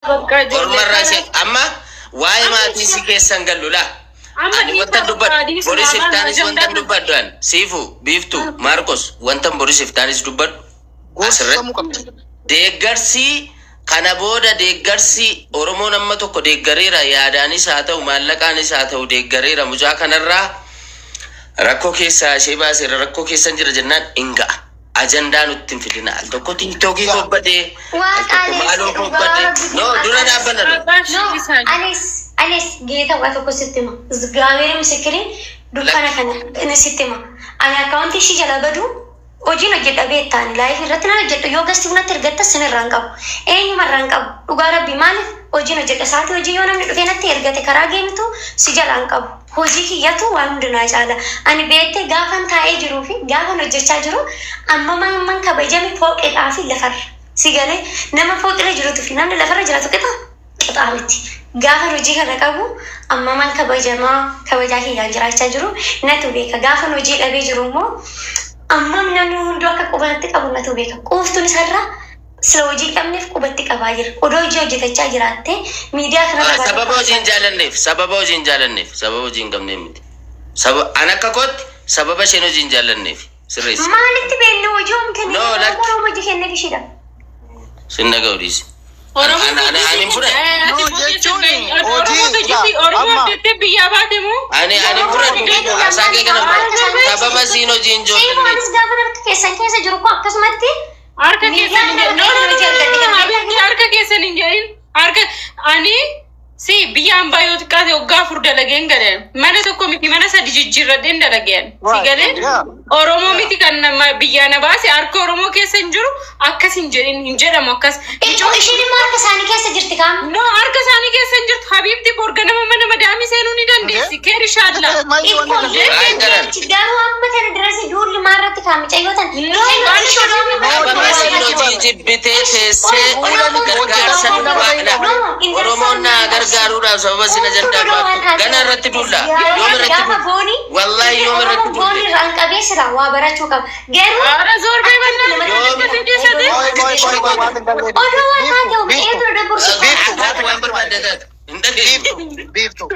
Ormarraa amma waa'ee maatii si keessan gallula. Ani wanta dubbadhu Boris Iftaanis wanta dubbadhu Siifu Biiftu Maarkos wanta Boris Iftaanis dubbadhu asirratti deeggarsi kana booda deeggarsi Oromoon amma tokko deeggareera yaadaanis haa ta'u maallaqaanis haa ta'u deeggareera mucaa kanarraa rakkoo keessa ishee baasee rakkoo keessan jira jennaan inga'a. Ajandaan uttiin fidina al tokko tiktokii kobbate maaloo kobbate no dura dhaabbannaa anis geeta waa tokko sittima zgaameera misikiriin dukkana kana sittima ani akkaawuntii ishii jala badu hojiin hojjedha beektaan laayif irratti na hojjedhu yoo gasti funatti ergatta sinirraan qabu eenyumarraan qabu dhugaa rabbi maaliif hojiin hojjedha sa'aatii hojii yoo namni dhufee natti ergate karaa geemitu si jalaan qabu hojii kiyyatu waan hundinaa caala ani beektee gaafan taa'ee jiruu fi gaafan hojjechaa jiru amma man kabajame fooqedhaa fi lafarra si galee nama fooqirra jirutu fi namni lafarra jiraatu qixaa miti gaafa hojii kana qabu amma man kabajaa kiyyaan jiraachaa jiru natu beeka gaafan hojii dhabee jiru immoo amma namni hunduu akka qubatti qabu natu beeka quuftuun isarraa sila hojii qabneef qubatti qabaa jira odoo hojii hojjetachaa jiraatte miidiyaa kana sababa hojiin jaalanneef sababa hojiin qabneef miti an akka kootti sababa isheen hojiin jaalanneef sirreessi maalitti beenne hojii homkanii Oromoo hojii kenneef ishidha sinna ga'uudhiisi ani fura ani fura asaakee kana sababa siin hojiin jaallanneef keessa jiru ko akkasumatti Arka kesan injain arka ani si biyaan baay'oo xiqqaate waggaa afur dalageen galeen mana tokko miti mana sadi jijjiirradheen dalageen si galeen Oromoo miti kan biyyaana baase harka Oromoo keessa hin jiru akkas hin jedhamu akkas ishiin immoo harka isaanii keessa jirti kaam no harka isaanii keessa hin jirtu habiibti borga nama madaamii seenuu ni dandeessi keeri shaadla garuu amma tana dirasi duulli maarratti kaamicayyotan jibbitee teessee gargaarsa duwwaadha Oromoon na gargaaruudhaaf sababa sina jaddaa gana irratti dulla yoom irratti dulla wallahi yoom irratti dulla booni irraan qabeessira waa barachuu qaba garuu ara zorbee bannaa odoo waan haa ta'u eeguu dabursu waan barbaaddatat hin dhageessu